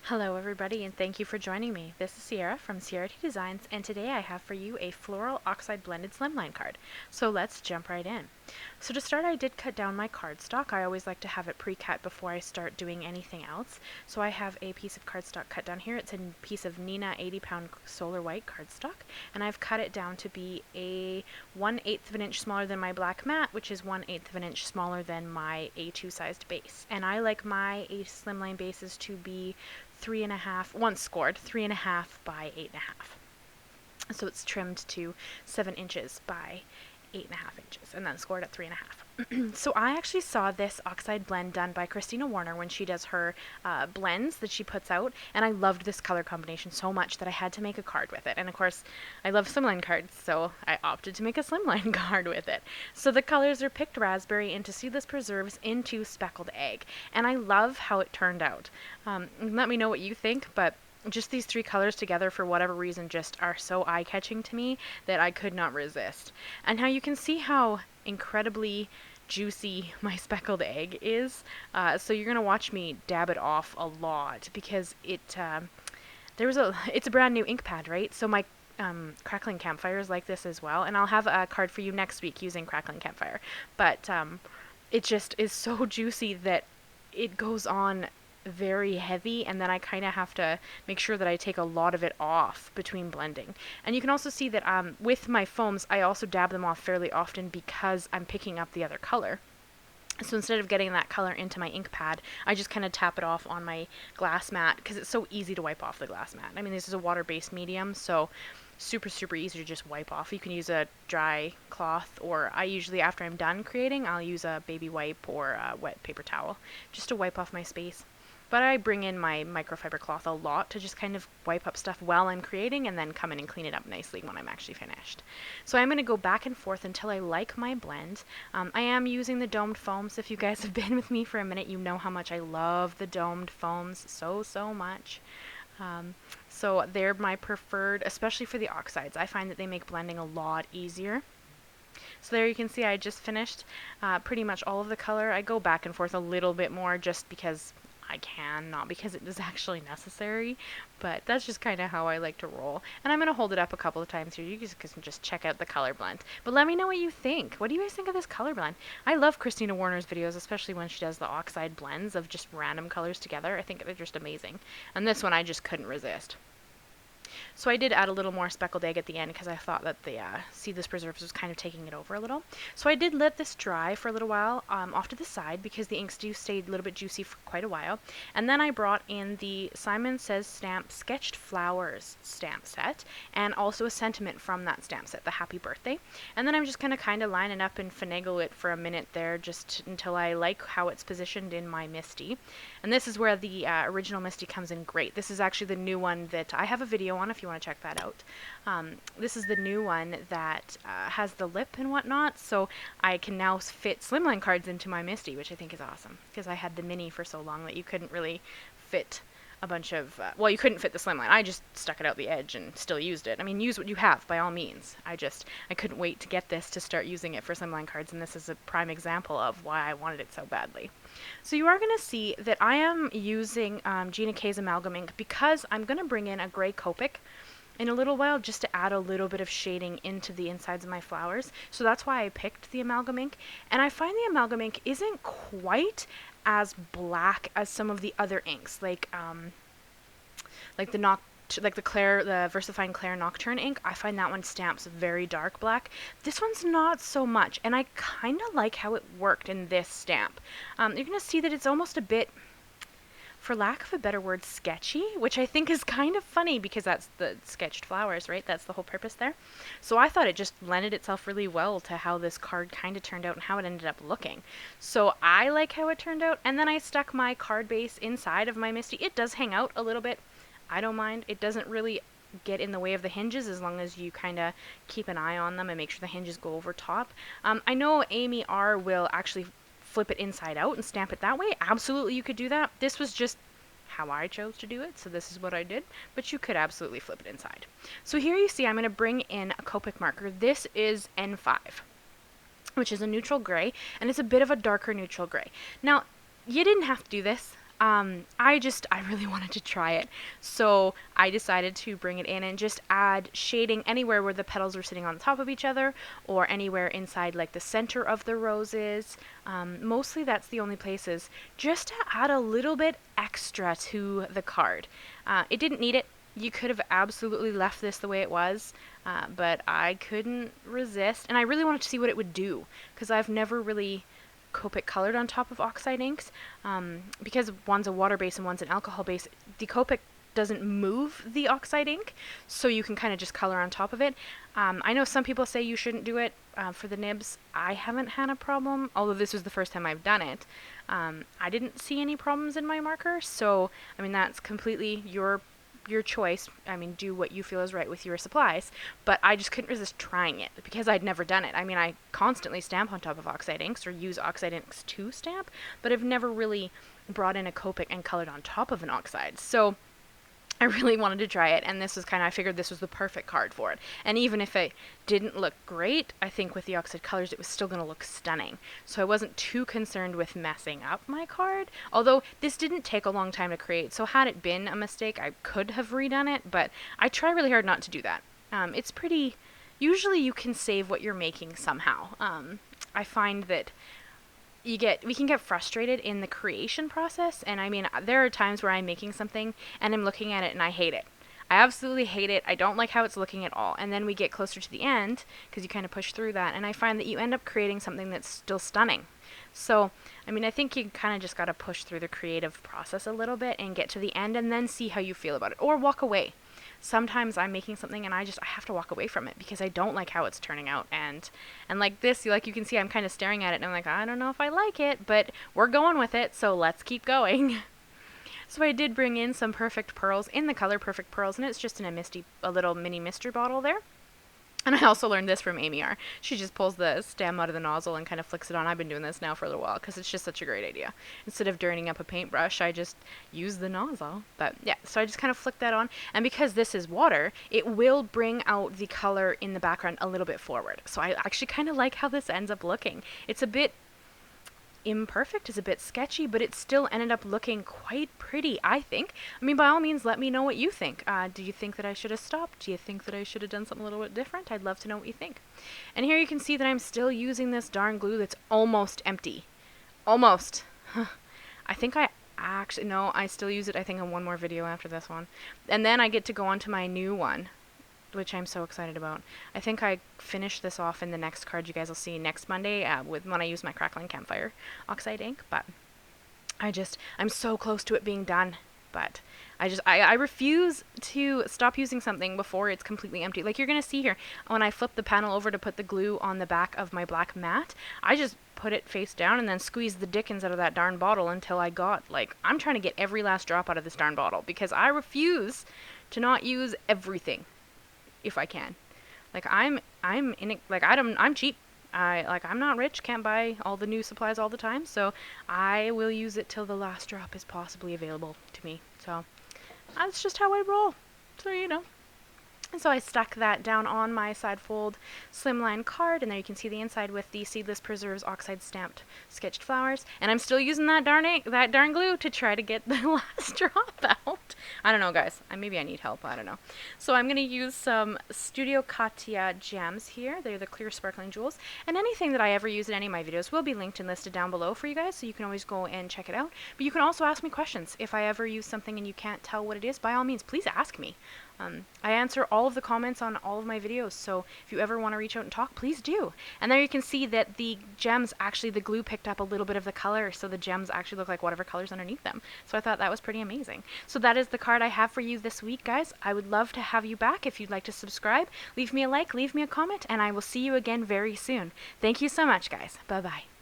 Hello everybody and thank you for joining me. This is Sierra from Sierra T Designs and today I have for you a Floral Oxide Blended Slimline card. So let's jump right in. So to start I did cut down my cardstock. I always like to have it pre-cut before I start doing anything else. So I have a piece of cardstock cut down here. It's a piece of Neenah 80-pound solar white cardstock and I've cut it down to be a 1/8 of an inch smaller than my black matte, which is 1/8 of an inch smaller than my A2 sized base. And I like my Slimline bases to be 3.5, once scored, 3.5 by 8.5. So it's trimmed to 7 inches by 8.5 inches and then scored at 3.5. So I actually saw this Oxide blend done by Christina Warner when she does her blends that she puts out, and I loved this color combination so much that I had to make a card with it. And of course, I love Slimline cards, so I opted to make a Slimline card with it. So the colors are Picked Raspberry into Seedless Preserves into Speckled Egg, and I love how it turned out. Let me know what you think, but just these three colors together for whatever reason just are so eye-catching to me that I could not resist. And how you can see how incredibly juicy my speckled egg is. So you're gonna watch me dab it off a lot because it's a brand new ink pad, right? So my crackling campfire is like this as well, and I'll have a card for you next week using crackling campfire. But it just is so juicy that it goes on very heavy, and then I kind of have to make sure that I take a lot of it off between blending. And you can also see that with my foams I also dab them off fairly often because I'm picking up the other color. So instead of getting that color into my ink pad, I just kind of tap it off on my glass mat because it's so easy to wipe off the glass mat. I mean, this is a water-based medium, so super easy to just wipe off. You can use a dry cloth, or I usually, after I'm done creating, I'll use a baby wipe or a wet paper towel just to wipe off my space. But I bring in my microfiber cloth a lot to just kind of wipe up stuff while I'm creating and then come in and clean it up nicely when I'm actually finished. So I'm going to go back and forth until I like my blend. I am using the domed foams. If you guys have been with me for a minute, you know how much I love the domed foams so much. So they're my preferred, especially for the oxides. I find that they make blending a lot easier. So there you can see I just finished pretty much all of the color. I go back and forth a little bit more just because I can, not because it is actually necessary, but that's just kind of how I like to roll. And I'm going to hold it up a couple of times here. You guys can just check out the color blend. But let me know what you think. What do you guys think of this color blend? I love Christina Warner's videos, especially when she does the oxide blends of just random colors together. I think they're just amazing. And this one I just couldn't resist. So I did add a little more speckled egg at the end because I thought that the Seedless Preserves was kind of taking it over a little. So I did let this dry for a little while off to the side because the inks do stay a little bit juicy for quite a while. And then I brought in the Simon Says Stamp Sketched Flowers stamp set and also a sentiment from that stamp set, the Happy Birthday. And then I'm just going to kind of line it up and finagle it for a minute there just until I like how it's positioned in my Misti. And this is where the original Misti comes in great. This is actually the new one that I have a video on if you want to check that out. This is the new one that has the lip and whatnot, so I can now fit Slimline cards into my Misti, which I think is awesome because I had the mini for so long that you couldn't really fit a bunch of, well, you couldn't fit the Slimline. I just stuck it out the edge and still used it. I mean, use what you have by all means. I couldn't wait to get this to start using it for Slimline cards, and this is a prime example of why I wanted it so badly. So you are going to see that I am using Gina K's Amalgam Ink because I'm going to bring in a gray Copic in a little while just to add a little bit of shading into the insides of my flowers. So that's why I picked the Amalgam Ink. And I find the Amalgam Ink isn't quite as black as some of the other inks, like the VersaFine Clair Nocturne ink. I find that one stamps very dark black. This one's not so much, and I kind of like how it worked in this stamp. You're going to see that it's almost a bit, for lack of a better word, sketchy, which I think is kind of funny because that's the sketched flowers, right? That's the whole purpose there. So I thought it just lended itself really well to how this card kind of turned out and how it ended up looking. So I like how it turned out, and then I stuck my card base inside of my Misti. It does hang out a little bit. I don't mind. It doesn't really get in the way of the hinges as long as you kind of keep an eye on them and make sure the hinges go over top. I know Amy R will actually flip it inside out and stamp it that way. Absolutely, you could do that. This was just how I chose to do it, so this is what I did, but you could absolutely flip it inside. So here you see I'm going to bring in a Copic marker. This is N5, which is a neutral gray, and it's a bit of a darker neutral gray. Now, you didn't have to do this. I really wanted to try it. So I decided to bring it in and just add shading anywhere where the petals were sitting on top of each other, or anywhere inside like the center of the roses. Mostly that's the only places, just to add a little bit extra to the card. It didn't need it. You could have absolutely left this the way it was, but I couldn't resist, and I really wanted to see what it would do, because I've never really Copic colored on top of Oxide inks, because one's a water base and one's an alcohol base. The Copic doesn't move the Oxide ink, so you can kind of just color on top of it. I know some people say you shouldn't do it for the nibs. I haven't had a problem, although this was the first time I've done it. I didn't see any problems in my marker, so I mean that's completely your choice. I mean, do what you feel is right with your supplies, but I just couldn't resist trying it because I'd never done it. I mean, I constantly stamp on top of Oxide inks or use Oxide inks to stamp, but I've never really brought in a Copic and colored on top of an Oxide. So I really wanted to try it, and this was I figured this was the perfect card for it. And even if it didn't look great, I think with the Oxide colors it was still going to look stunning. So I wasn't too concerned with messing up my card, although this didn't take a long time to create, so had it been a mistake, I could have redone it, but I try really hard not to do that. It's pretty... Usually you can save what you're making somehow. I find that we can get frustrated in the creation process, and I mean, there are times where I'm making something and I'm looking at it and I hate it. I absolutely hate it. I don't like how it's looking at all. And then we get closer to the end, because you kind of push through that, and I find that you end up creating something that's still stunning. So, I mean, I think you kind of just got to push through the creative process a little bit and get to the end and then see how you feel about it, or walk away. Sometimes I'm making something and I have to walk away from it because I don't like how it's turning out, and like this, like you can see, I'm kind of staring at it and I'm like, I don't know if I like it, but we're going with it, so let's keep going. So I did bring in some Perfect Pearls in the color Perfect Pearls, and it's just in a little mini mystery bottle there. And I also learned this from Amy R. She just pulls the stem out of the nozzle and kind of flicks it on. I've been doing this now for a little while because it's just such a great idea. Instead of dirtying up a paintbrush, I just use the nozzle. But yeah, so I just kind of flick that on. And because this is water, it will bring out the color in the background a little bit forward. So I actually kind of like how this ends up looking. It's a bit imperfect, is a bit sketchy, but it still ended up looking quite pretty, I think. I mean, by all means, let me know what you think. Do you think that I should have stopped? Do you think that I should have done something a little bit different? I'd love to know what you think. And here you can see that I'm still using this darn glue that's almost empty. Almost. I think I actually, no, I still use it, I think, in one more video after this one. And then I get to go on to my new one, which I'm so excited about. I think I finish this off in the next card you guys will see next Monday when I use my Crackling Campfire Oxide ink, but I'm so close to it being done, but I refuse to stop using something before it's completely empty. Like you're going to see here, when I flip the panel over to put the glue on the back of my black mat, I just put it face down and then squeeze the dickens out of that darn bottle until I got, like, I'm trying to get every last drop out of this darn bottle because I refuse to not use everything if I can. Like I'm cheap. I'm not rich, can't buy all the new supplies all the time, so I will use it till the last drop is possibly available to me. So that's just how I roll. So you know. And so I stuck that down on my side fold Slimline card, and there you can see the inside with the Seedless Preserves Oxide stamped sketched flowers. And I'm still using that darn glue to try to get the last drop out. I don't know, guys. Maybe I need help. I don't know. So I'm going to use some Studio Katia gems here. They're the clear sparkling jewels. And anything that I ever use in any of my videos will be linked and listed down below for you guys, so you can always go and check it out. But you can also ask me questions. If I ever use something and you can't tell what it is, by all means, please ask me. I answer all of the comments on all of my videos, so if you ever want to reach out and talk, please do. And there you can see that the gems, actually the glue picked up a little bit of the color, so the gems actually look like whatever color's underneath them. So I thought that was pretty amazing. So that is the card I have for you this week, guys. I would love to have you back. If you'd like to subscribe, leave me a like, leave me a comment, and I will see you again very soon. Thank you so much, guys. Bye-bye.